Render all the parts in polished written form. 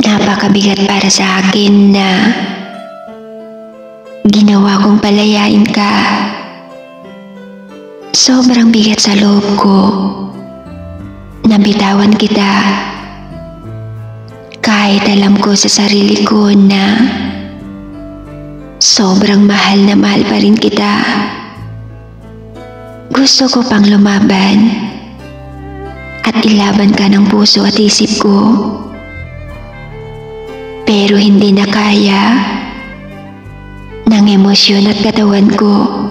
Napakabigat para sa akin na ginawa kong palayain ka. Sobrang bigat sa loob ko na bitawan kita. Kahit alam ko sa sarili ko na sobrang mahal na mahal pa rin kita. Gusto ko pang lumaban at ilaban ka ng puso at isip ko. Pero hindi na kaya ng emosyon at katawan ko.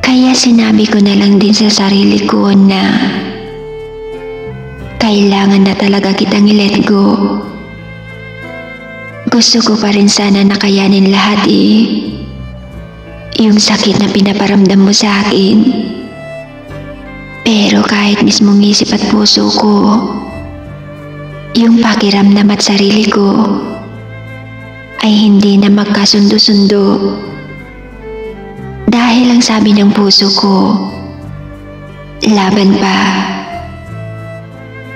Kaya sinabi ko na lang din sa sarili ko na kailangan na talaga kitang i-let go. Gusto ko pa rin sana nakayanin lahat yung sakit na pinaparamdam mo sa akin. Pero kahit mismong isip at puso ko, yung pakiramdam at sarili ko ay hindi na magkasundo-sundo. Dahil ang sabi ng puso ko, laban pa.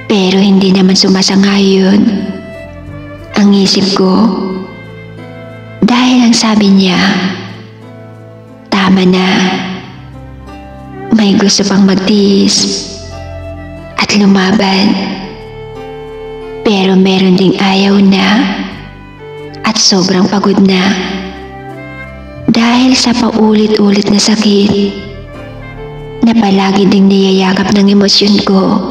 Pero hindi naman sumasang-ayon ang isip ko. Dahil ang sabi niya, tama na. May gusto pang magtiis at lumaban. Pero meron ding ayaw na at sobrang pagod na. Dahil sa paulit-ulit na sakit na palagi ding niyayakap ng emosyon ko.